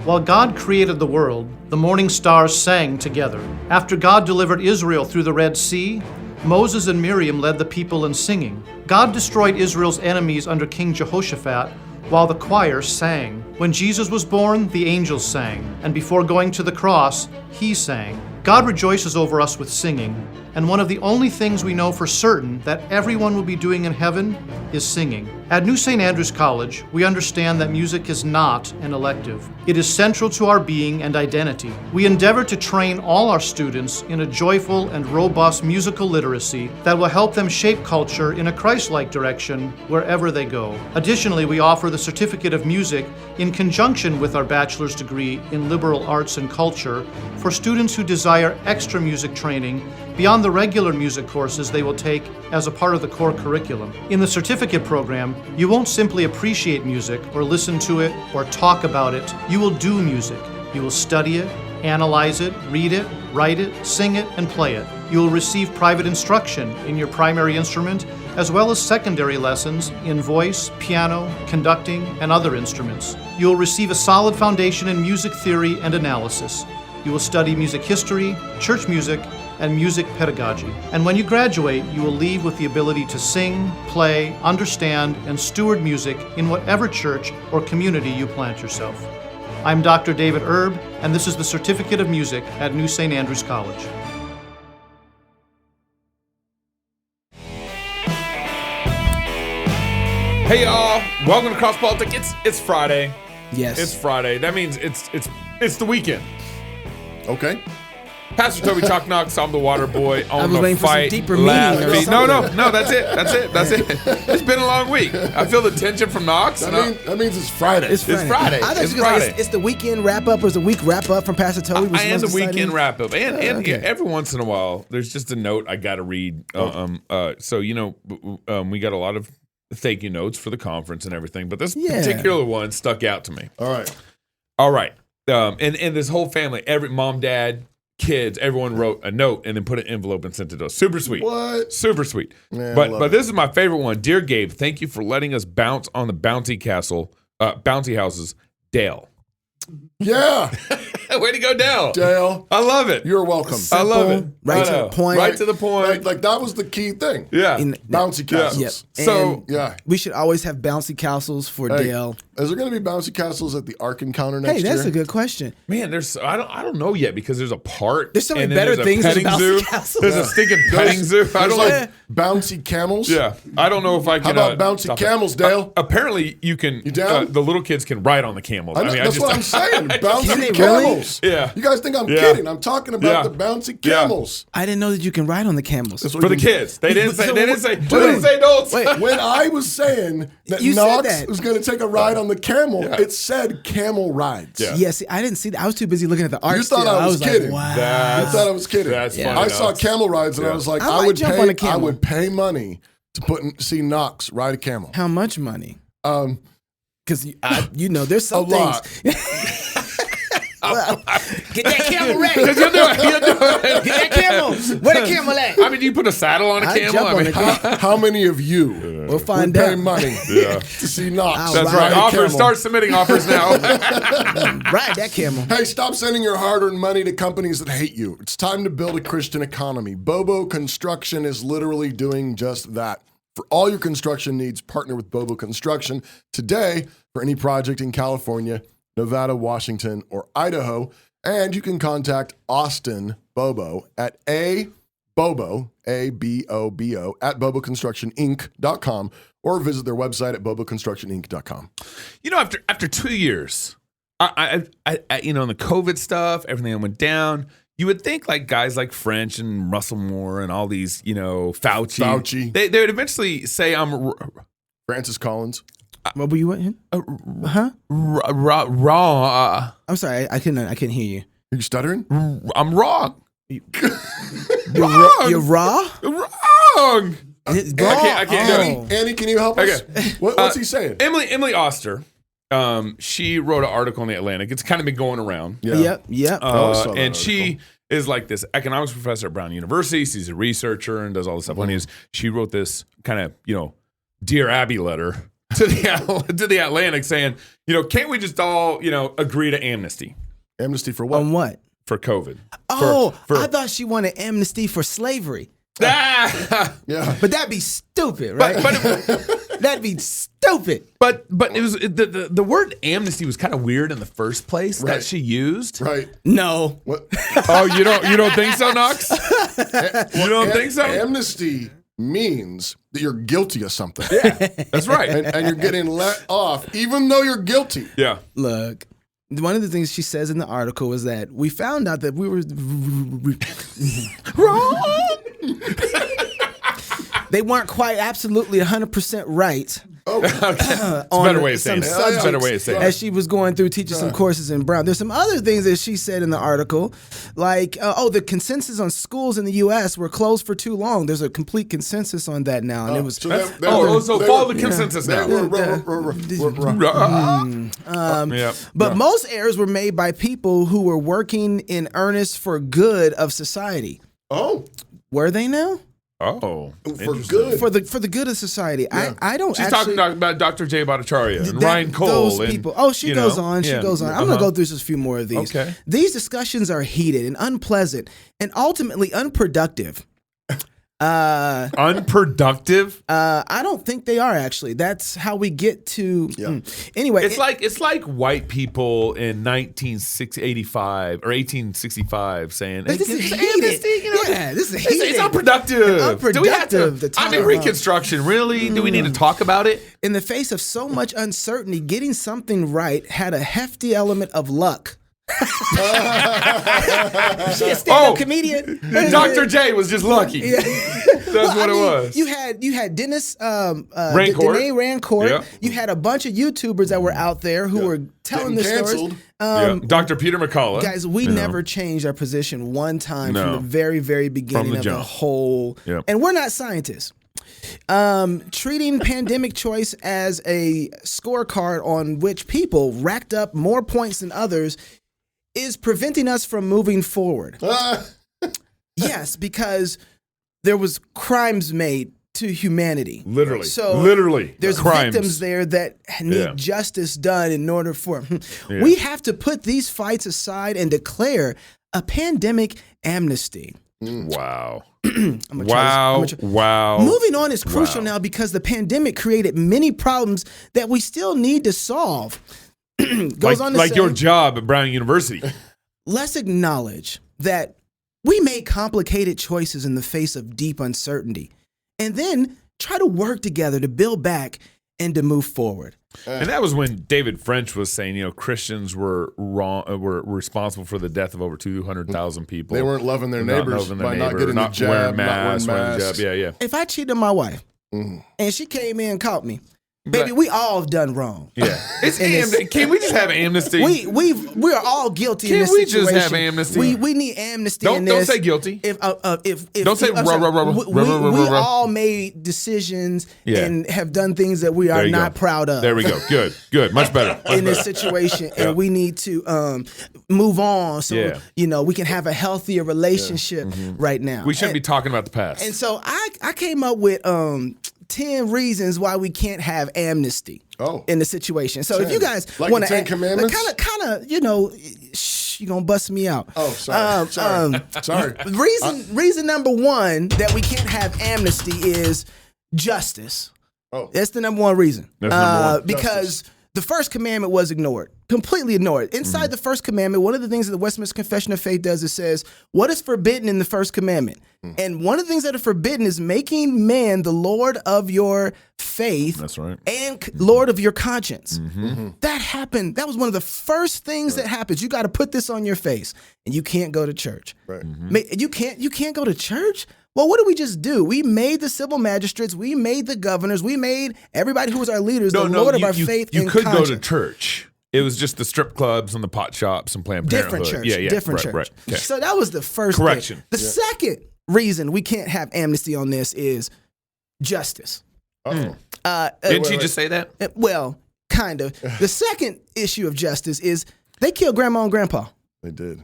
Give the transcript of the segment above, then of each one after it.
While God created the world, the morning stars sang together. After God delivered Israel through the Red Sea, Moses and Miriam led the people in singing. God destroyed Israel's enemies under King Jehoshaphat, while the choir sang. When Jesus was born, the angels sang, and before going to the cross, he sang. God rejoices over us with singing, and one of the only things we know for certain that everyone will be doing in heaven is singing. At New St. Andrews College, we understand that music is not an elective. It is central to our being and identity. We endeavor to train all our students in a joyful and robust musical literacy that will help them shape culture in a Christ-like direction wherever they go. Additionally, we offer the Certificate of Music in conjunction with our bachelor's degree in liberal arts and culture for students who desire extra music training beyond the regular music courses they will take as a part of the core curriculum. In the certificate program, you won't simply appreciate music or listen to it or talk about it. You will do music. You will study it, analyze it, read it, write it, sing it, and play it. You will receive private instruction in your primary instrument, as well as secondary lessons in voice, piano, conducting, and other instruments. You will receive a solid foundation in music theory and analysis. You will study music history, church music, and music pedagogy. And when you graduate, you will leave with the ability to sing, play, understand, and steward music in whatever church or community you plant yourself. I'm Dr. David Erb, and this is the Certificate of Music at New St. Andrews College. Hey y'all, welcome to Cross Politic. It's Friday. Yes. It's Friday. That means it's the weekend. Okay. Pastor Toby Chalk Knox, I'm the water boy on I was the waiting for some fight. deeper meaning or something. No, that's it. It's been a long week. I feel the tension from Knox. That means it's Friday. It's Friday. I thought It's you were gonna say Friday. it's the weekend wrap up or it's the week wrap up from Pastor Toby. I am the weekend exciting? wrap up, and okay. every once in a while, there's just a note I got to read. So we got a lot of thank you notes for the conference and everything, but this particular one stuck out to me. All right. And this whole family, every mom, dad, kids, everyone wrote a note and then put an envelope and sent it to us. Super sweet. What? Super sweet. Man, but this is my favorite one. Dear Gabe, thank you for letting us bounce on the bouncy houses. Dale. Yeah. Way to go, Dale. Dale. I love it. You're welcome. I love it. Right I to know. the point. Right to the point. Like that was the key thing. Yeah. Bouncy castles. Yep. So, And Yeah. we should always have bouncy castles for Hey, Dale. Is there going to be bouncy castles at the Ark Encounter next Hey, year? that's a good question. man, there's I don't know yet because there's a park. There's so many and then better there's a things than petting bouncy zoo. castles. There's a stinking petting zoo. I There's don't like bouncy camels. Yeah, I don't know if I How can. about bouncy stop it. camels, Dale? Apparently, you can. You down? The little kids can ride on the camels. That's what I'm saying. Can Bouncy they really? camels. Yeah. You guys think I'm Yeah. kidding? I'm talking about Yeah. the bouncy Yeah. camels. I didn't know that you can ride on the camels. That's what for the you- kids. They didn't say. They didn't say. They Wait. didn't say adults. Wait. When I was saying that You said Knox that. was going to take a ride on the camel, Yeah. it said camel rides. Yeah. Yeah, see, I didn't see that. I was too busy looking at the art. You thought still. I was kidding. Like, wow. I thought I was kidding. That's Yeah. funny. I saw Knox. camel rides and Yeah. I was like, I I might would jump pay. on a I camel. would pay money to see Knox ride a camel. How much money? Um, Because there's some A lot. things. Get that camel ready. You'll do it. You'll do it. Get that camel. Where the camel at? I mean, you put a saddle on a I'd camel. jump I on mean, the camel. how many of you We'll find would pay out. money Yeah. to see Knox? I'll That's ride right. a Offers. camel? Start submitting offers now. Ride that camel. Hey, stop sending your hard-earned money to companies that hate you. It's time to build a Christian economy. Bobo Construction is literally doing just that. For all your construction needs, partner with Bobo Construction today for any project in California, Nevada, Washington, or Idaho. And you can contact Austin Bobo at Bobo, A-B-O-B-O, at boboconstructioninc.com or visit their website at boboconstructioninc.com. You know, after 2 years, I in the COVID stuff, everything that went down. You would think like guys like French and Russell Moore and all these, Fauci. They would eventually say I'm Francis Collins. What were you in? Huh? wrong. I'm sorry, I couldn't hear you. Are you stuttering? I'm wrong. You're raw? Wrong. It's I can't do Oh. it. Annie, can you help us? Okay. What's he saying? Emily Oster. She wrote an article in the Atlantic. It's kind of been going around. Yeah. Yep. I saw that And she is like this economics professor at Brown University. She's a researcher and does all this stuff. She wrote this kind of, Dear Abby letter to the Atlantic saying, can't we just all, agree to amnesty Amnesty for what? On what? for COVID? Oh, For- I thought she wanted amnesty for slavery. Ah! Yeah. But that'd be stupid, right? That'd be stupid. But it was the word amnesty was kind of weird in the first place Right. that she used. Right. No. What? Oh, you don't think so, Knox? You don't think so? Amnesty means that you're guilty of something. That's right. And you're getting let off even though you're guilty. Yeah. Look, one of the things she says in the article was that we found out that we were wrong. They weren't quite absolutely 100% right. It's a better way of saying it. It's a better way of saying it. As she was going through teaching some courses in Brown. There's some other things that she said in the article, like, the consensus on schools in the U.S. were closed for too long. There's a complete consensus on that now. And it was So follow the consensus now. But most errors were made by people who were working in earnest for good of society. Oh, Were they now? Oh, for good. For the good of society. Yeah. I don't She's actually... talking about Dr. J. Bhattacharya and Ryan Cole. Those and, people. Oh, she goes on. She yeah. goes on. I'm going to go through just a few more of these. Okay. These discussions are heated and unpleasant and ultimately unproductive. Unproductive? I don't think they are, actually. That's how we get to... Anyway. It's like white people in 1985 or 1865 saying, This is "Hey, heated. amnesty, Yeah, this is heated. It's unproductive. Unproductive Do we have to to talk I mean, about. Reconstruction, really? Do we need to talk about it? In the face of so much uncertainty, getting something right had a hefty element of luck. She a stand-up comedian. Dr. J was just lucky. That's what it was. You had Dennis Rancourt. Danae Rancourt. Yeah. You had a bunch of YouTubers that were out there who were telling the Getting stories. Dr. Peter McCullough. Guys, we never changed our position one time from No. the very, very beginning the of jump. the whole. Yep. And we're not scientists. Treating pandemic choice as a scorecard on which people racked up more points than others is preventing us from moving forward. Yes, because there was crimes made to humanity. Literally. So literally. there's crimes. victims there that need justice done in order for... We have to put these fights aside and declare a pandemic amnesty. Wow. Wow. Wow. Moving on is crucial now because the pandemic created many problems that we still need to solve. Goes on to like say, your job at Brown University. let's acknowledge that we made complicated choices in the face of deep uncertainty, and then try to work together to build back and to move forward. And that was when David French was saying, Christians were were responsible for the death of over 200,000 people. They weren't loving their neighbors by not getting the jab, wearing not masks, wearing wearing the masks. jab. Yeah. If I cheated on my wife and she came in and caught me, baby, we all have done wrong. Yeah. Can we just have amnesty? We are all guilty in Can this we situation. just have amnesty? We need amnesty Don't in this. say guilty. If Don't say I'm sorry, we ruh. all made decisions Yeah. and have done things that we There are you not go. proud of. There we go. Good. Much better. In this situation, and we need to move on so we can have a healthier relationship right now. We shouldn't be talking about the past. And so I came up with 10 reasons why we can't have amnesty in the situation. So if you guys Like want the to 10 Commandments? kind of, you're going to bust me out. Oh, sorry. Sorry. Reason number one that we can't have amnesty is justice. Oh. That's the number one reason. That's number one. Because the first commandment was ignored, completely ignored. Inside the first commandment, one of the things that the Westminster Confession of Faith does is says, what is forbidden in the first commandment? And one of the things that are forbidden is making man the Lord of your faith. That's right. And Lord of your conscience. That happened. That was one of the first things that happens. You got to put this on your face, and you can't go to church. Right. You can't go to church? Well, what did we just do? We made the civil magistrates, we made the governors, we made everybody who was our leaders the Lord of our faith and conscience. You could go to church. It was just the strip clubs and the pot shops and Planned Parenthood. Different church. Different church. Right. Okay. So that was the first correction. thing. The second reason we can't have amnesty on this is justice. Didn't she just say that? Well, kind of. The second issue of justice is they killed grandma and grandpa. They did.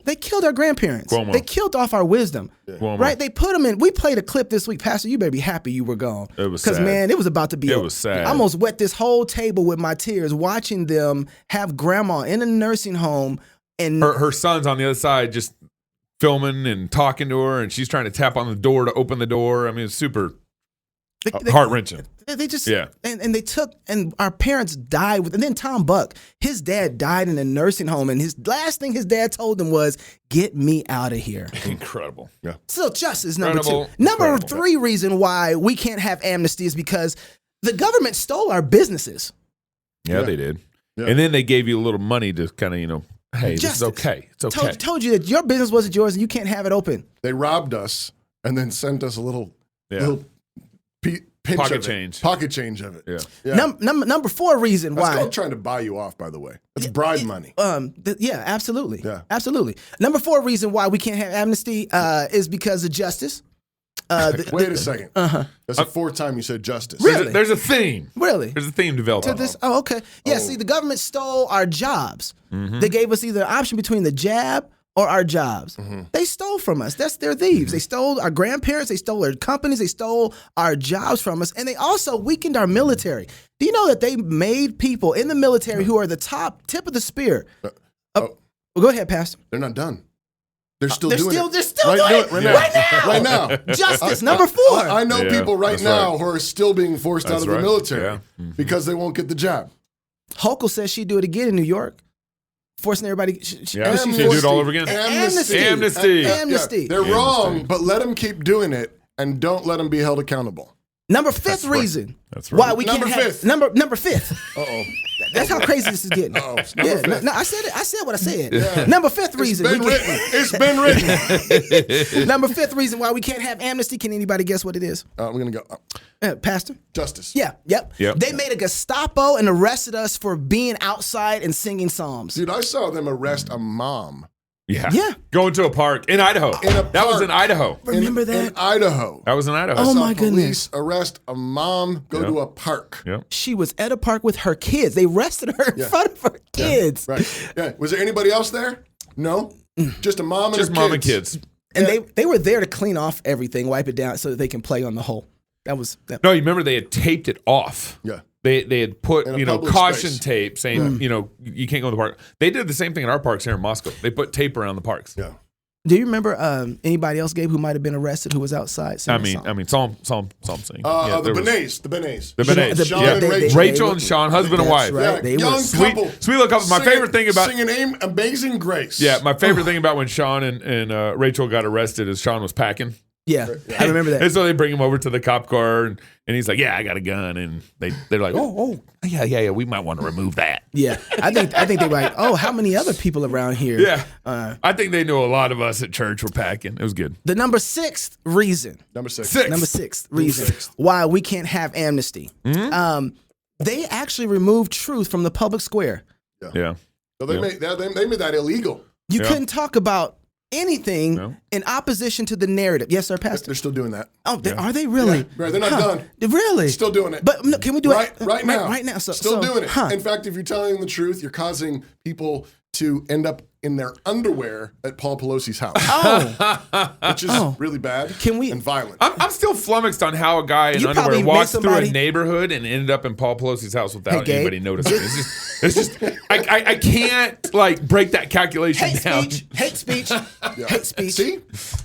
They killed our grandparents. Cuomo. They killed off our wisdom. Cuomo. Right? They put them in. We played a clip this week. Pastor, you better be happy you were gone. It was Because, sad. man, it was about to be. It was sad. I almost wet this whole table with my tears watching them have grandma in a nursing home. And Her son's on the other side just filming and talking to her, and she's trying to tap on the door to open the door. I mean, it's super heart-wrenching. They just, Yeah. and they took, and our parents died with, and then Tom Buck, his dad died in a nursing home, and his last thing his dad told him was, "Get me out of here." Incredible. Yeah. So justice, number Incredible. 2. Number Incredible. 3 reason why we can't have amnesty is because the government stole our businesses. Yeah, they did. Yeah. And then they gave you a little money to kind of, hey, this is Justice. okay. It's okay. Told you that your business wasn't yours and you can't have it open. They robbed us and then sent us a little pinch Pocket of it. change. Pocket change of it. Yeah. Number 4 reason That's why. called trying to buy you off, by the way. That's bribe money. Yeah, absolutely. Yeah. Absolutely. Number 4 reason why we can't have amnesty is because of justice. Wait a second. Uh-huh. That's the 4th time you said justice. Really? There's a theme. Really? There's a theme developed. To this? Oh, okay. Yeah, see, the government stole our jobs. They gave us either an option between the jab or our jobs. They stole from us. They're thieves. They stole our grandparents. They stole our companies. They stole our jobs from us. And they also weakened our military. Do you know that they made people in the military who are the tip of the spear? Well, go ahead, Pastor. They're not done. They're still They're doing still, it. they're still doing it right now. Right now. Justice, number 4. I know people right that's now right. who are still being forced out That's of the right. military Yeah. because they won't get the job. Hochul says she'd do it again in New York, forcing everybody. Yeah, she do it all over again. Amnesty. Amnesty. Amnesty. They're wrong, but let them keep doing it and don't let them be held accountable. Number 5th reason That's right. why we Number can't have fifth. number 5th. Uh-oh. That's how crazy this is getting. Uh-oh. Yeah, Number fifth. no, I said it. I said what I said. Number 5th reason. It's been we written. can't- It's been written. Number 5th reason why we can't have amnesty. Can anybody guess what it is? I'm going to go. Pastor? Justice. Yeah, yep. Yep. They made a Gestapo and arrested us for being outside and singing psalms. Dude, I saw them arrest a mom. Yeah. Going to a park in Idaho. In a That was park. in Idaho. Remember in that? Idaho. That was in Idaho. Oh, Saw my police goodness. arrest a mom, go to a park. Yep. She was at a park with her kids. They arrested her in front of her kids. Right. Yeah. Was there anybody else there? No. Just a mom and Just her mom and kids. kids. And they were there to clean off everything, wipe it down so that they can play on the hole. That was that. No, you remember they had taped it off. Yeah. They had put, In a public caution space. tape saying, you can't go in the park. They did the same thing in our parks here in Moscow. They put tape around the parks. Yeah. Do you remember anybody else, Gabe, who might have been arrested who was outside? I singing mean, songs? Psalm singing. The there was- Benets. The Benets. The Benets. Sean yeah. and Rachel. Rachel and Sean, husband and That's wife. right. Yeah, They young were Sweet, couple. sweet little couple. My favorite thing about singing Amazing Grace. yeah, my favorite thing about when Sean and Rachel got arrested is Sean was packing. Yeah, I remember that. And so they bring him over to the cop car, and he's like, "Yeah, I got a gun," and they're like, "Oh, yeah, we might want to remove that." Yeah, I think they were like, oh, how many other people around here? Yeah, I think they knew a lot of us at church were packing. It was good. The number 6th reason. Number 6. Number 6th reason why we can't have amnesty. They actually removed truth from the public square. Yeah. So they made that illegal. You Yeah. couldn't talk about anything No. in opposition to the narrative. Yes, sir, Pastor. They're still doing that. Oh, are they really? Yeah, right, they're not done. Really? Still doing it. But no, can we do right, it right now? Right now. So, Still doing it. Huh. In fact, if you're telling the truth, you're causing people to end up in their underwear at Paul Pelosi's house, Oh, which is really bad and violent. I'm still flummoxed on how a guy in You underwear probably walks met through a somebody- neighborhood and ended up in Paul Pelosi's house without Gabe. anybody noticing. It's just I can't like break that calculation hate down. speech. Hate speech. Hate speech. See?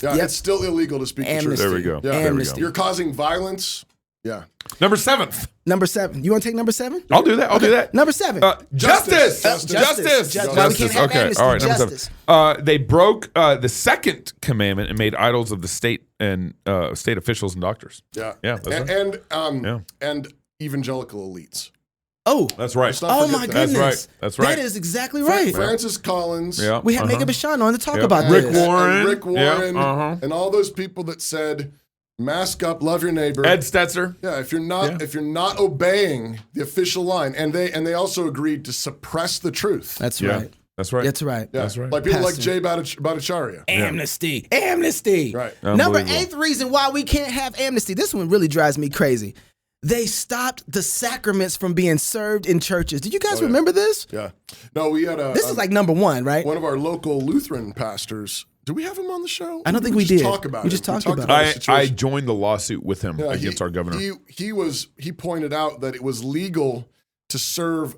Yeah, Yep. it's still illegal to speak the Amnesty. truth. There we go. Yeah. There we Amnesty. go. You're causing violence. Yeah. Number 7th. Number 7. You want to take number 7? I'll do that. I'll do that. Number 7. Justice. Justice. Justice. Why we can't have Okay. amnesty. All right. Number Justice. 7. They broke the second commandment and made idols of the state and state officials and doctors. Yeah. Yeah, that's right. And evangelical elites. Oh. That's right. Let's not Oh forget my that. goodness. That's right. That's right. That is exactly right. Francis Collins. Yeah. We had Mega Bashan on to talk about Rick this. Warren. And Rick Warren. Yeah, And all those people that said, mask up, love your neighbor. Ed Stetzer. Yeah, if you're not obeying the official line, and they also agreed to suppress the truth. That's Yeah. right. That's right. That's right. Yeah, That's right. like people like Pastor. Jay Bhattacharya. Amnesty. Amnesty. Right. Number Unbelievable. 8th reason why we can't have amnesty. This one really drives me crazy. they stopped the sacraments from being served in churches. Did you guys remember this? Yeah. No, we had This is like number one, right? one of our local Lutheran pastors. Did we have him on the show? I don't think we just did. Talk about We it. just talked about the I situation. joined the lawsuit with him Yeah, against our governor. He pointed out that it was legal to serve.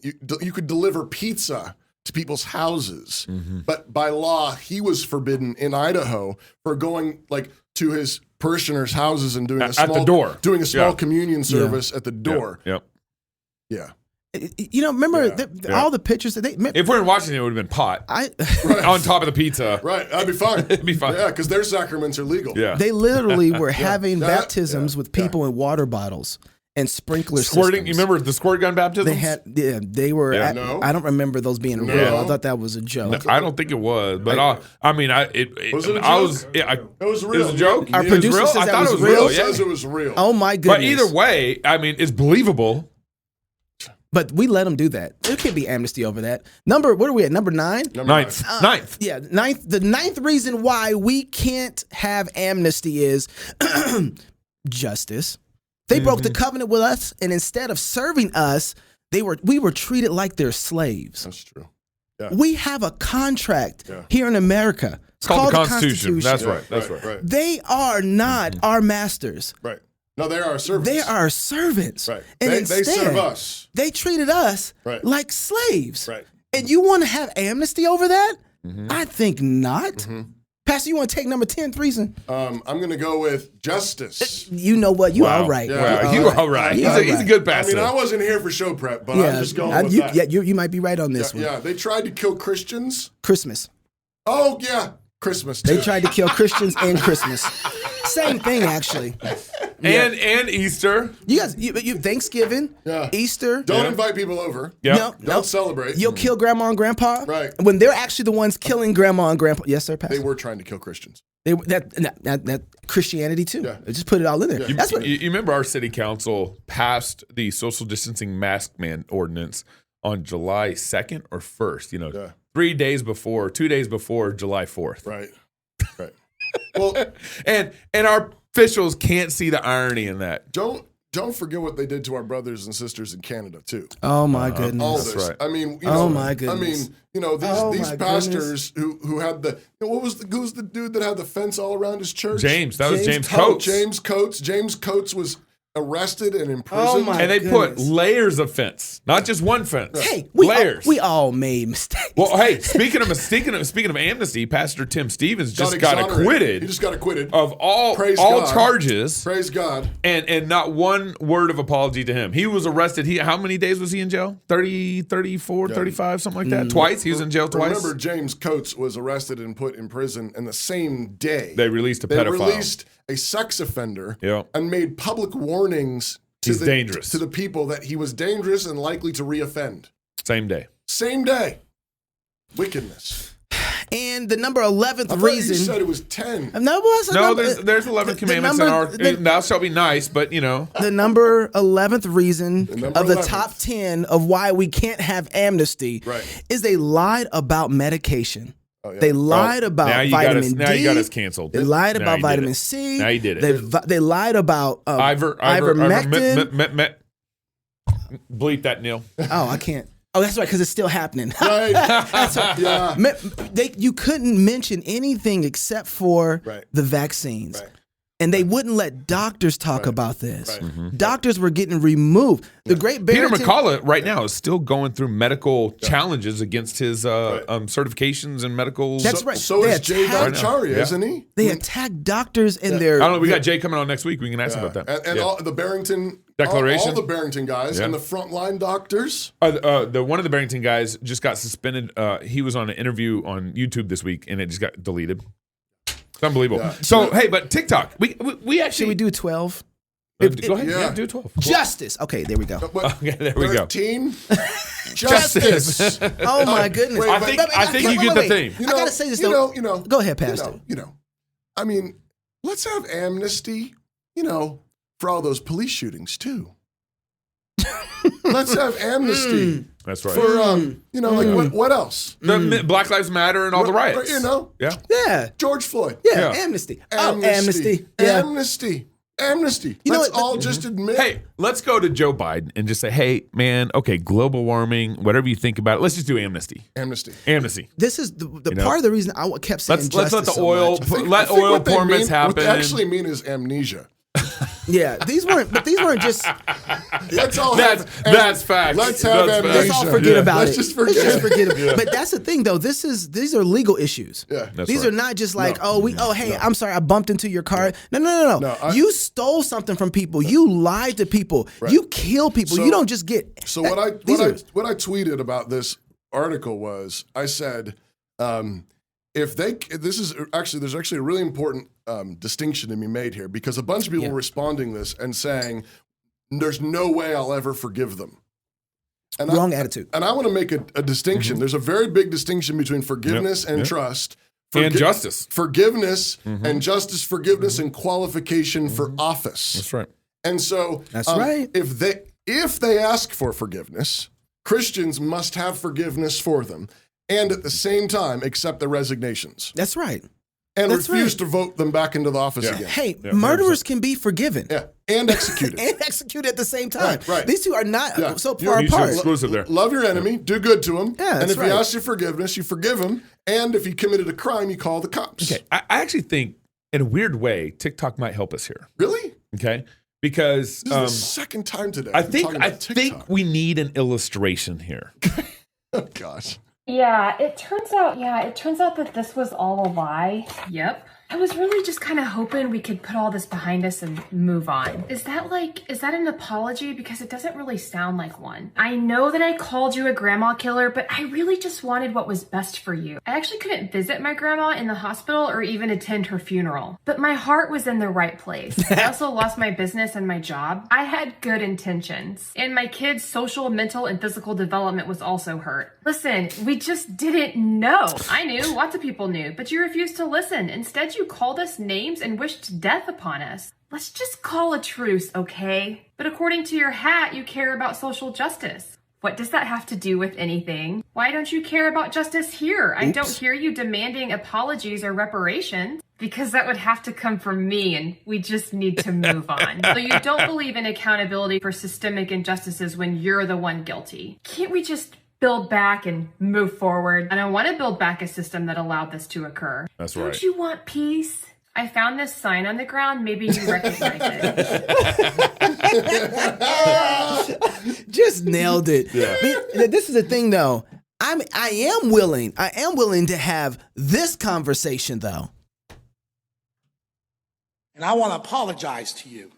You could deliver pizza to people's houses, but by law he was forbidden in Idaho for going like to his parishioners' houses and doing At the door. doing a small Yeah. communion service at the door. Yep. Yeah. Remember Yeah. all the pictures that they. If we're in Washington, it would have been pot on top of the pizza. Right, that'd be fine. It'd be fine. Yeah, because their sacraments are legal. Yeah. They literally were having Yeah. baptisms Yeah. with people in water bottles and sprinkler Squirting. systems. You remember the squirt gun baptism? They had, they were. Yeah. No. I don't remember those being No. real. I thought that was a joke. I don't think it was, but Was it a I joke? was. Yeah, It was real. It was a joke. Our It was producer real? says I that thought was it was real. real. It Yeah. says it was real. Oh my goodness! But either way, I mean, it's believable. But we let them do that. There can't be amnesty over that. What are we at? Number 9? Ninth. Yeah, ninth. The ninth reason why we can't have amnesty is justice. They broke the covenant with us, and instead of serving us, we were treated like they're slaves. That's true. We have a contract here in America. It's called the Constitution. That's right. That's right. Right. They are not our masters. Right. No, they are our servants. They are our servants. Right. And They instead, serve us. They treated us Right. like slaves. Right. And you want to have amnesty over that? I think not. Pastor, you want to take number 10th reason? I'm going to go with justice. You know what? You all right. Yeah. Wow, you all right. He's a good I pastor. mean, I wasn't here for show prep, but I'm just going with that. You might be right on this one. Yeah, they tried to kill Christians. Christmas. Oh, yeah. Christmas, too. They tried to kill Christians and Christmas. Same thing, actually. and Easter. You guys, you Thanksgiving, Easter. Don't invite people over. Yeah. Don't celebrate. You'll kill grandma and grandpa. Right. When they're actually the ones killing grandma and grandpa. Yes, sir, Pastor. They were trying to kill Christians. That Christianity too. Yeah. Just put it all in there. You, That's what. you remember our city council passed the social distancing mask man ordinance on July 2nd or 1st, 2 days before July 4th. Right. Right. Well, and our officials can't see the irony in that. don't forget what they did to our brothers and sisters in Canada, too. Oh my goodness. All That's this. right. I mean, Oh, my goodness. I mean, these my pastors who had the who's the dude that had the fence all around his church? James. That was James Coates. Coates. James Coates was arrested and imprisoned. Oh, my And they put goodness. layers of fence, not just one fence. Hey, layers. we all made mistakes. Well, hey, speaking of amnesty, Pastor Tim Stevens just got exonerated. acquitted. He just got acquitted of all Praise God. charges, Praise God. and not one word of apology to him. He was arrested. How many days was he in jail? 30, 34, 35, something like that. Twice. He was in jail twice. Remember, James Coates was arrested and put in prison, and the same day They released a they pedophile. released a sex offender Yeah. and made public warnings He's dangerous. to the people that he was dangerous and likely to reoffend. Same day. Same day. Wickedness. And the number 11th I thought reason. you said it was 10. No, it was a No, number, there's 11 the commandments number- in our. Thou shalt be nice, but The number 11th reason number of the 11th. top 10 of why we can't have amnesty Right. is they lied about medication. Oh, yeah. They lied about now you vitamin got us, D. Now you got us canceled. They lied Now about you did vitamin it. C. Now you did it. They lied about ivermectin. Bleep that, Neil. Oh, I can't. Oh, that's right, because it's still happening. Right. Yeah. You couldn't mention anything except for Right. the vaccines. Right. And they wouldn't let doctors talk about this. Right. Mm-hmm. Doctors were getting removed. The great Peter Barrington, McCullough right now is still going through medical challenges against his certifications and medical. That's right. So They is Jay attacked- Bhattacharya, Yeah. isn't he? They attacked doctors and their. I don't know. We got Jay coming on next week. We can ask him about that. And Yeah. all the Barrington Declaration? all the Barrington guys Yeah. and the frontline doctors. The one of the Barrington guys just got suspended. He was on an interview on YouTube this week, and it just got deleted. It's unbelievable. Yeah. So hey, but TikTok, we actually Should we do 12? go ahead. Yeah. Yeah, do 12. Justice. Okay, there we go. Okay, there we go. 13? Justice. Justice. Oh my goodness. Wait, I think you get the theme. I gotta say this though. Go ahead, Pastor. I mean, let's have amnesty, for all those police shootings too. Let's have amnesty That's right. for what else? The Black Lives Matter and all the riots. You know, Yeah. Yeah. George Floyd. Yeah. Yeah. Amnesty. Oh, amnesty. Yeah. Amnesty. amnesty. Let's all just admit. Hey, let's go to Joe Biden and just say, hey, man, okay, global warming, whatever you think about it, let's just do amnesty. Amnesty. This is the part of the reason I kept saying let's let the so oil much. oil permits happen. What they actually mean is amnesia. Yeah, these weren't just. Let's all that's facts. Let's have amnesia. Let's all forget about Let's it. just forget. Let's just forget about it. But that's the thing, though. These are legal issues. Yeah, these are not just like, hey, I'm sorry, I bumped into your car. No. You stole something from people. You lied to people. Right. You kill people. You don't just get. So what I tweeted about this article was, I said, there's actually a really important distinction to be made here, because a bunch of people were responding this and saying, there's no way I'll ever forgive them. And Wrong attitude. And I want to make a distinction. There's a very big distinction between forgiveness and trust. And justice. Forgiveness and justice, forgiveness and qualification for office. That's right. And so that's right. If they ask for forgiveness, Christians must have forgiveness for them, and at the same time accept their resignations. That's right. And refuse to vote them back into the office again. Hey, murderers can be forgiven. Yeah, and executed. And executed at the same time. Right. These two are not so far apart. Exclusive there. Love your enemy, do good to him, and if he asks you forgiveness, you forgive him, and if he committed a crime, you call the cops. Okay, I actually think, in a weird way, TikTok might help us here. Really? Okay, because this is the second time today. I think we need an illustration here. Oh gosh. Yeah, it turns out that this was all a lie. Yep. I was really just kind of hoping we could put all this behind us and move on. Is that an apology? Because it doesn't really sound like one. I know that I called you a grandma killer, but I really just wanted what was best for you. I actually couldn't visit my grandma in the hospital or even attend her funeral, but my heart was in the right place. I also lost my business and my job. I had good intentions, and my kids' social, mental, and physical development was also hurt. Listen, we just didn't know. I knew, lots of people knew, but you refused to listen. Instead, you called us names and wished death upon us. Let's just call a truce, okay? But according to your hat, you care about social justice. What does that have to do with anything? Why don't you care about justice here? I don't hear you demanding apologies or reparations, because that would have to come from me, and we just need to move on. So you don't believe in accountability for systemic injustices when you're the one guilty. Can't we just build back and move forward? And I want to build back a system that allowed this to occur. That's right. Don't you want peace? I found this sign on the ground. Maybe you recognize it. Just nailed it. Yeah. This is the thing, though. I am willing to have this conversation, though. And I want to apologize to you.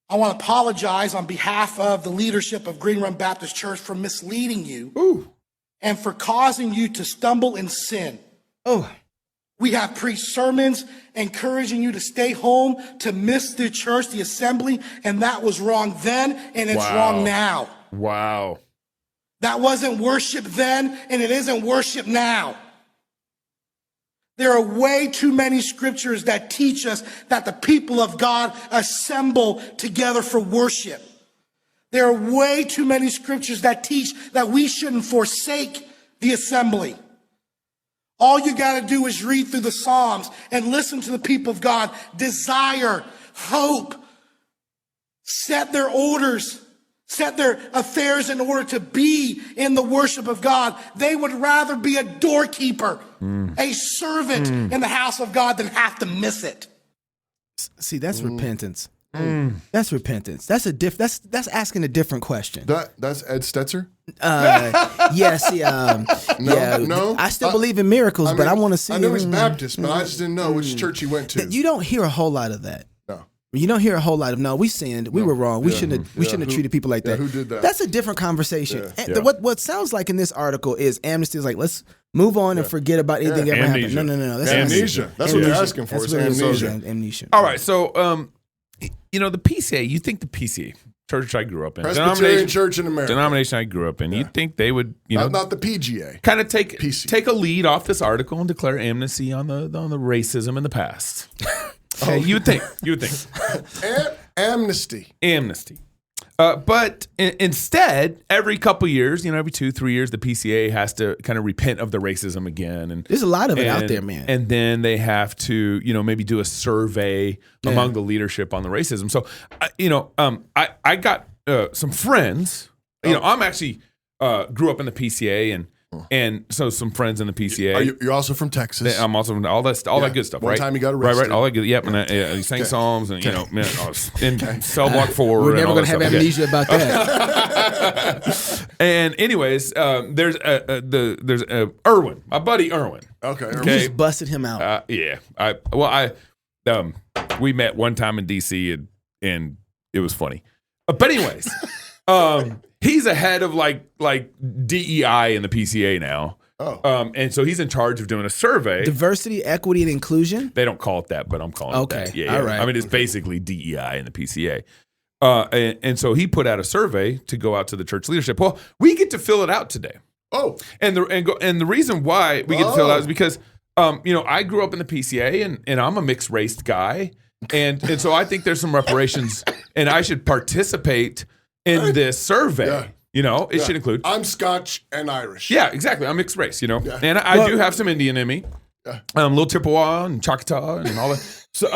I want to apologize on behalf of the leadership of Green Run Baptist Church for misleading you and for causing you to stumble in sin. Oh. We have preached sermons encouraging you to stay home, to miss the church, the assembly, and that was wrong then, and it's wrong now. Wow. That wasn't worship then, and it isn't worship now. There are way too many scriptures that teach us that the people of God assemble together for worship. There are way too many scriptures that teach that we shouldn't forsake the assembly. All you got to do is read through the Psalms and listen to the people of God desire, hope, set their orders, set their affairs in order to be in the worship of God. They would rather be a doorkeeper, a servant in the house of God than have to miss it. See, that's repentance. That's repentance. That's asking a different question. That's Ed Stetzer? Yes. No. I still believe in miracles, but I want to see. I know he's Baptist, but I just didn't know which church he went to. You don't hear a whole lot of that. No. You don't hear a whole lot of we sinned. We were wrong. We shouldn't have treated people like that. Who did that? That's a different conversation. And what sounds like in this article is Amnesty is like, let's move on and forget about anything ever happened. No. That's amnesia. That's what they're asking for. That's is amnesia. All right, so the PCA. You think the PCA church I grew up in, Presbyterian Church in America, denomination I grew up in. You think they would, not the PGA, kind of take a lead off this article and declare amnesty on the racism in the past? Okay, you would think. Amnesty. But instead, every couple years, every 2-3 years, the PCA has to kind of repent of the racism again. And there's a lot of it out there, man. And then they have to, maybe do a survey among the leadership on the racism. So, I got some friends. I'm actually grew up in the PCA and so some friends in the PCA. You're also from Texas. I'm also from all that good stuff. One right? time you got arrested. Right. All that good. Yep. And he sang psalms and in Cell Block 4. We're and never all gonna that have stuff. amnesia about that. And anyways, there's Irwin, my buddy Irwin. Okay. You just busted him out. Yeah. We met one time in DC and it was funny. But anyways, he's ahead of like DEI in the PCA now. Oh. And so he's in charge of doing a survey. Diversity, equity, and inclusion. They don't call it that, but I'm calling it that. Yeah. All right. I mean, it's basically DEI in the PCA. And so he put out a survey to go out to the church leadership. Well, we get to fill it out today. Oh. And the reason why we get to fill it out is because I grew up in the PCA and I'm a mixed race guy. And so I think there's some reparations and I should participate in this survey. Yeah. It should include. I'm Scotch and Irish. Yeah, exactly. I'm mixed race, And I do have some Indian in me. Yeah. Little Chippewa and Choctaw and all that. So,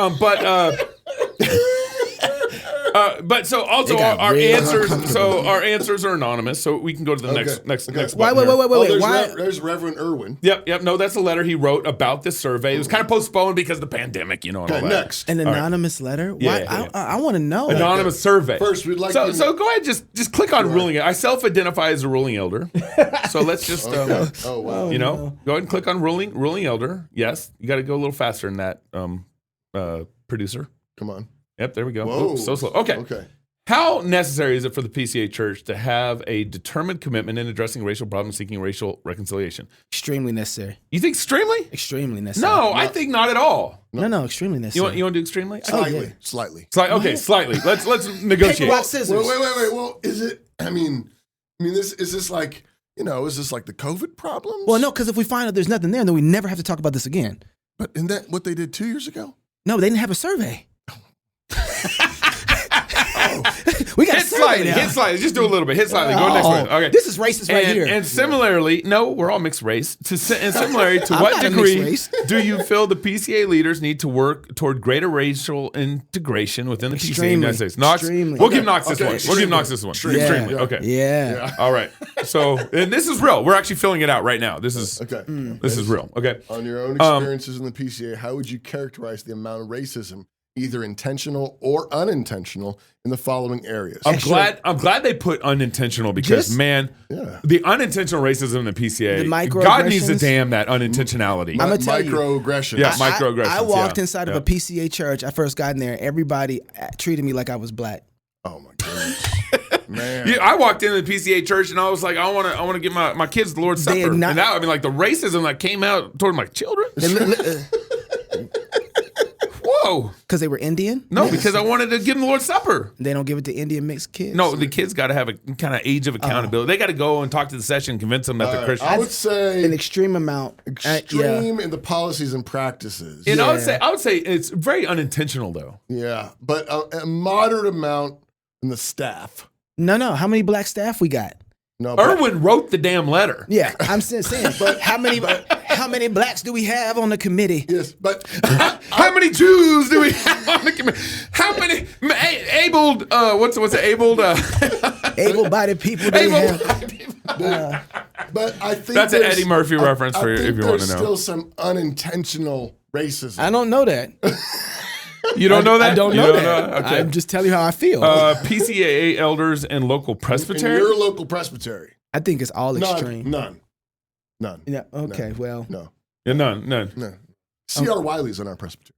but so also our answers are anonymous, so we can go to the next Okay. button here. Wait. Why? There's Reverend Irwin. Yep. No, that's a letter he wrote about this survey. It was kind of postponed because of the pandemic, and all that. Next. An anonymous letter? Why? Yeah. I want to know. Anonymous survey. First, we'd like so to- so go ahead, just click on ruling. I self-identify as a ruling elder, so let's just Oh wow. go ahead and click on ruling elder. Yes, you got to go a little faster than that, producer. Come on. Yep, there we go. Whoa. Oops, so slow. Okay. How necessary is it for the PCA Church to have a determined commitment in addressing racial problems, seeking racial reconciliation? Extremely necessary. You think extremely? Extremely necessary. No, I think not at all. No, extremely necessary. You want to do extremely? Slightly. Okay, slightly. Let's negotiate. Paper, rock, scissors. Wait. Well, is it? I mean, is this like is this like the COVID problems? Well, no, because if we find out there's nothing there, then we never have to talk about this again. But isn't that what they did 2 years ago? No, they didn't have a survey. We got Hit slightly. Just do a little bit. Hit slightly. Go next one. Okay. This is racist right here. And similarly, no, we're all mixed race. And similarly, to I'm what not a degree mixed race. do you feel the PCA leaders need to work toward greater racial integration within the PCA in the United States? Knox, Extremely. we'll give Knox this Okay. one. We'll give Knox this one. Extremely. Extremely. Yeah. Okay. Yeah. All right. So, and this is real. We're actually filling it out right now. This is Okay. This is real. Okay. On your own experiences in the PCA, how would you characterize the amount of racism, either intentional or unintentional, in the following areas? I'm glad they put unintentional because the unintentional racism in the PCA, The God needs to microaggressions. damn that unintentionality. I'm gonna tell you. Microaggressions. Yeah, microaggressions. I walked yeah. inside Yeah. of a PCA church. I first got in there. Everybody treated me like I was black. Oh my goodness. Man. Yeah, I walked into the PCA church and I was like, I want to give my kids the Lord's They Supper. are not- And now, I mean, like the racism that came out toward my children. Whoa. Because they were Indian? No, because I wanted to give them the Lord's Supper. They don't give it to Indian mixed kids? No, the kids got to have a kind of age of accountability. They got to go and talk to the session, convince them that they're Christian. I would say An extreme amount. extreme in the policies and practices. And I would say it's very unintentional though. Yeah, but a moderate amount in the staff. No. How many black staff we got? No, but Irwin wrote the damn letter. Yeah, I'm saying, but how many blacks do we have on the committee? yes, but How many Jews do we have on the committee? How many abled? What's it? Abled? Able-bodied people do we have? but I think That's an there's- Eddie Murphy reference I for think if you want to there's know. still some unintentional racism. I don't know that. You don't know that? I don't You know that. Okay. I'm just telling you how I feel. PCAA elders and local in presbytery. your local presbytery. I think it's all extreme. None. Yeah. Okay. Well. No. Yeah, none. C.R. Wiley's in our presbytery.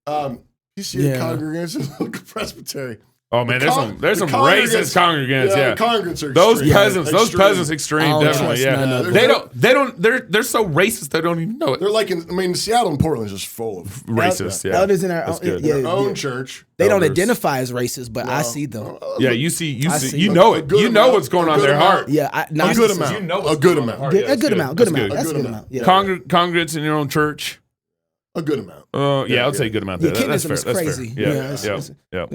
PCA congregants and local presbytery. Oh man, there's some the racist congregants. Yeah, the congregants are those extreme. peasants, extreme. Oh, Definitely, trust yeah. none of They don't. They're so racist they don't even know it. They're like Seattle and Portland is just full of Racist. Yeah, Elders in our That's own, good. their own church. They don't Elders. identify as racist, but I see them. Yeah, you see, you a know it. good You know amount, what's going a on in good their amount. heart. Yeah, A good amount. You know what's a good going on in amount. their heart. Yeah, a good that's amount. Good amount. good. That's a good amount. Yeah. Congregants in your own church. A good amount. I'll say a good amount there. That's fair. Is crazy. That's fair. Yeah.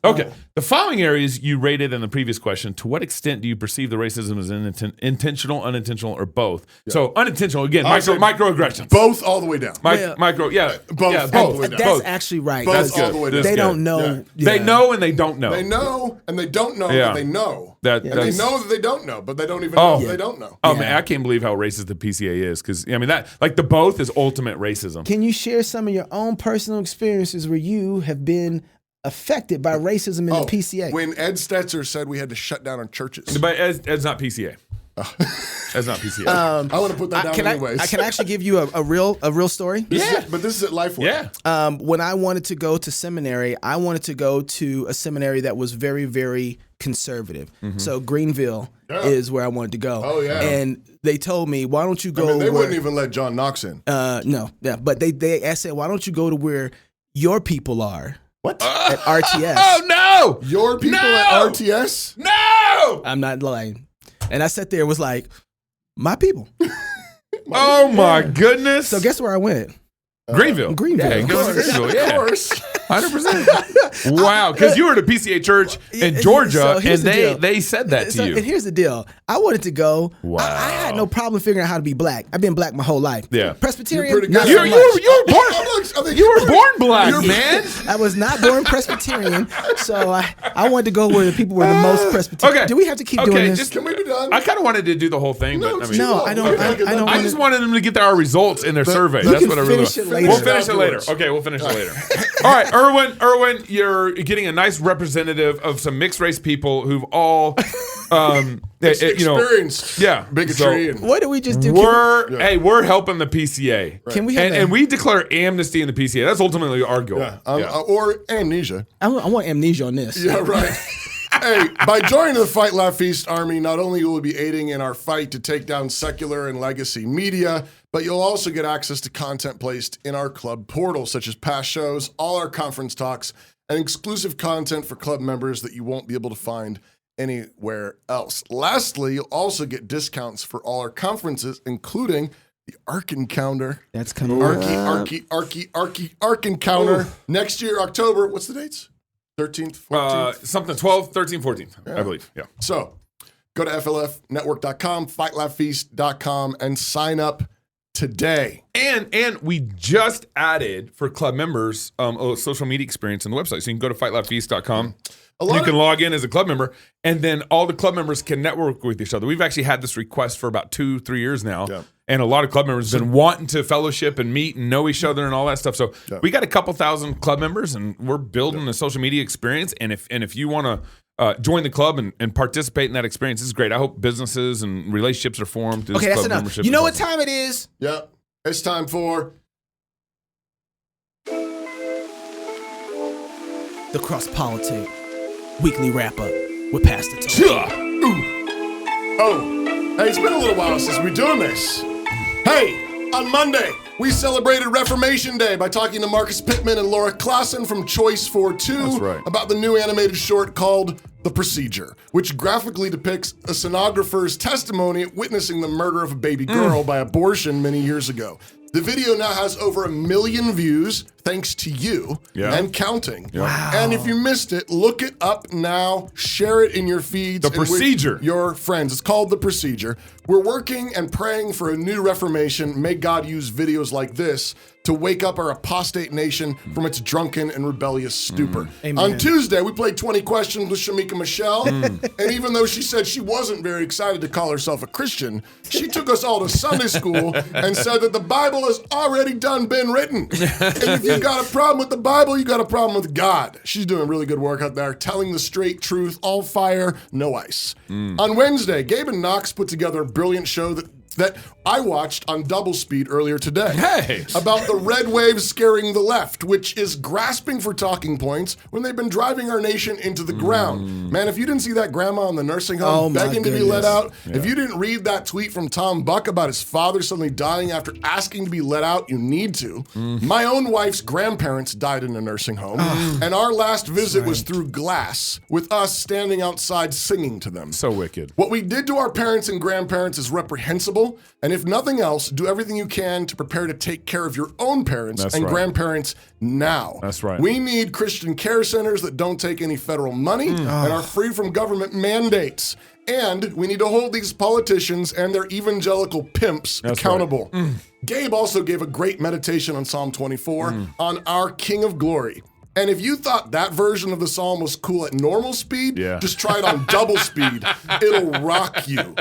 Okay. The following areas you rated in the previous question. To what extent do you perceive the racism as intentional, unintentional, or both? Yeah. So unintentional, again, microaggressions. Both all the way down. Micro, yeah. Both all the way down. That's actually right. Both all the way down. They don't know. Yeah. They know and they don't know. They know and they don't know that they know. And they know that they don't know, but they don't even know that they don't know. Oh, man, I can't believe how racist the PCA is. Because, I mean, that, like, the both is ultimate racism. Can you share some of your own personal experiences where you have been affected by racism in the PCA? When Ed Stetzer said we had to shut down our churches. But Ed's not PCA. That's not PCA. I want to put that down anyways. I can actually give you a real story. But this is at Lifeway. Yeah. When I wanted to go to seminary, I wanted to go to a seminary that was very, very conservative. Mm-hmm. So Greenville is where I wanted to go. Oh, yeah. And they told me, why don't you go they wouldn't even let John Knox in. No. Yeah. But they said, why don't you go to where your people are? What? At RTS. Oh, no! Your people at RTS? No! I'm not lying. And I sat there and was like, my people. Oh, my goodness. So guess where I went? Greenville. Greenville. Yeah, Of course. 100%. Wow, because you were at a PCA church in Georgia, and they said that to you. And here's the deal. I wanted to go. Wow. I had no problem figuring out how to be black. I've been black my whole life. Yeah. Presbyterian, You're pretty not good. so much. You were born black, man. I was not born Presbyterian, so I wanted to go where the people were the most Presbyterian. Okay. Do we have to keep doing this? Can we be done? I kind of wanted to do the whole thing, but I mean, No, I don't. I just wanted them to get our results in their survey. That's what I really want. We'll finish it later. Okay, we'll finish it later. All right, Erwin, you're getting a nice representative of some mixed race people who've all experienced bigotry. What did we just do? We're helping the PCA. Right. Can we have and we declare amnesty in the PCA. That's ultimately our goal. Or amnesia. I want amnesia on this. Yeah, right. Hey, by joining the Fight Laugh Feast Army, not only will we be aiding in our fight to take down secular and legacy media, but you'll also get access to content placed in our club portal, such as past shows, all our conference talks, and exclusive content for club members that you won't be able to find anywhere else. Lastly, you'll also get discounts for all our conferences, including the Ark Encounter. That's coming Ark Encounter. Next year, October. What's the dates? 13th, 14th? Something 12th, 13th, 14th, I believe. Yeah. So go to FLFnetwork.com, FightLaughFeast.com, and sign up today. And we just added for club members a social media experience on the website. So you can go to FightLaughFeast.com. You can log in as a club member, and then all the club members can network with each other. We've actually had this request for about 2-3 years now. Yeah. And a lot of club members have been wanting to fellowship and meet and know each other and all that stuff. So we got a couple thousand club members, and we're building a social media experience. And if you want to join the club and participate in that experience, this is great. I hope businesses and relationships are formed through this club enough. membership. You know what time it is? Yep. It's time for the Cross Politic Weekly Wrap-Up with Pastor Toby. Hey, it's been a little while since we're doing this. Hey, on Monday, we celebrated Reformation Day by talking to Marcus Pittman and Laura Klassen from Choice 4-2 about the new animated short called The Procedure, which graphically depicts a sonographer's testimony at witnessing the murder of a baby girl by abortion many years ago. The video now has over 1 million views, thanks to you, and counting. Yeah. Wow. And if you missed it, look it up now, share it in your feeds. The Procedure. With your friends. It's called The Procedure. We're working and praying for a new reformation. May God use videos like this to wake up our apostate nation from its drunken and rebellious stupor. On Tuesday, we played 20 questions with Shamika Michelle, and even though she said she wasn't very excited to call herself a Christian, she took us all to Sunday school and said that the Bible has already been written. And if you got a problem with the Bible, you got a problem with God. She's doing really good work out there, telling the straight truth, all fire, no ice. On Wednesday, Gabe and Knox put together a brilliant show that I watched on double speed earlier today. Hey! About the red wave scaring the left, which is grasping for talking points when they've been driving our nation into the ground. Man, if you didn't see that grandma in the nursing home begging to be let out, if you didn't read that tweet from Tom Buck about his father suddenly dying after asking to be let out, you need to. My own wife's grandparents died in a nursing home, and our last visit was through glass, with us standing outside singing to them. So wicked. What we did to our parents and grandparents is reprehensible, and And if nothing else, do everything you can to prepare to take care of your own parents That's and right. grandparents now. That's right. We need Christian care centers that don't take any federal money and are free from government mandates. And we need to hold these politicians and their evangelical pimps accountable. Right. Gabe also gave a great meditation on Psalm 24 on our King of Glory. And if you thought that version of the psalm was cool at normal speed, just try it on double speed. It'll rock you.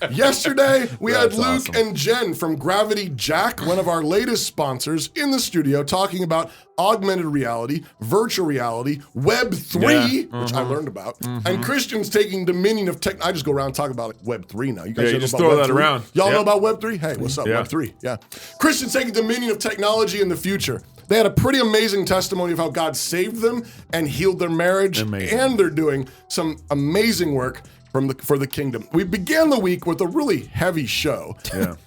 Yesterday, we had Luke and Jen from Gravity Jack, one of our latest sponsors, in the studio talking about augmented reality, virtual reality, Web 3, which I learned about, and Christians taking dominion of tech. I just go around talking about Web 3 now. You guys you know just about throw Web that 3? around. Y'all know about Web 3? Hey, what's up, Web 3? Yeah. Christians taking dominion of technology in the future. They had a pretty amazing testimony of how God saved them and healed their marriage. Amazing. And they're doing some amazing work for the kingdom. We began the week with a really heavy show.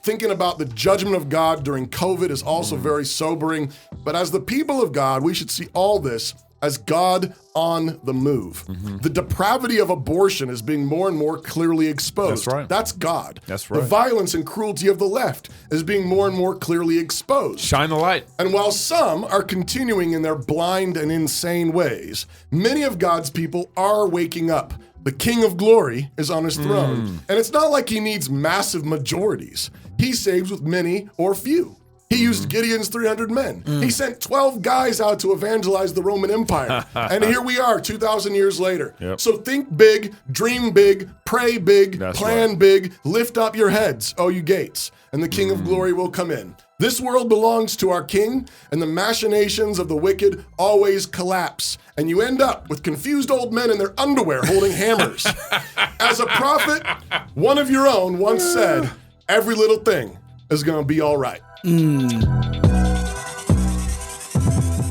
Thinking about the judgment of God during COVID is also very sobering. But as the people of God, we should see all this as God on the move. The depravity of abortion is being more and more clearly exposed. That's right. That's God. That's right. The violence and cruelty of the left is being more and more clearly exposed. Shine the light. And while some are continuing in their blind and insane ways, many of God's people are waking up. The King of Glory is on his throne. And it's not like he needs massive majorities. He saves with many or few. He used Gideon's 300 men. He sent 12 guys out to evangelize the Roman Empire. And here we are 2,000 years later. So think big, dream big, pray big, plan big, lift up your heads, oh you gates, and the King of Glory will come in. This world belongs to our King, and the machinations of the wicked always collapse. And you end up with confused old men in their underwear holding hammers. As a prophet, one of your own once said, every little thing is going to be all right.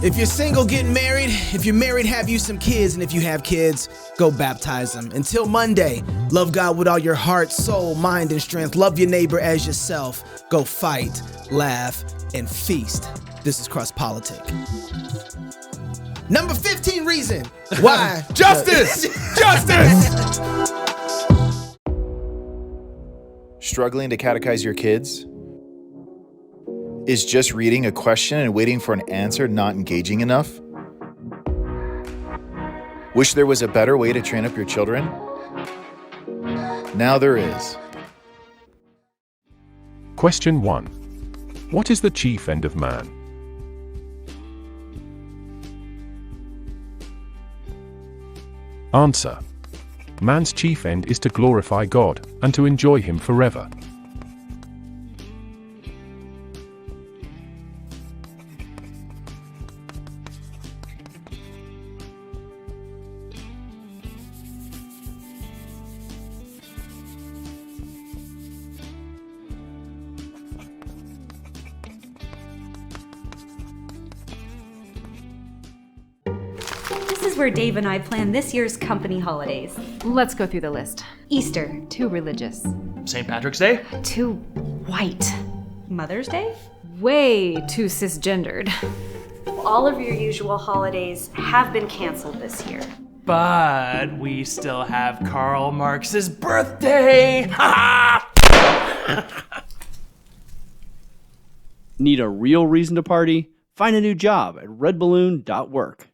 If you're single, get married. If you're married, have you some kids. And if you have kids, go baptize them. Until Monday, love God with all your heart, soul, mind, and strength. Love your neighbor as yourself. Go fight, laugh, and feast. This is Cross Politic. Number 15 reason why. Justice! Justice! Struggling to catechize your kids? Is just reading a question and waiting for an answer not engaging enough? Wish there was a better way to train up your children? Now there is. Question 1. What is the chief end of man? Answer. Man's chief end is to glorify God and to enjoy Him forever. This is where Dave and I plan this year's company holidays. Let's go through the list. Easter. Too religious. St. Patrick's Day? Too white. Mother's Day? Way too cisgendered. All of your usual holidays have been canceled this year. But we still have Karl Marx's birthday! Need a real reason to party? Find a new job at redballoon.work.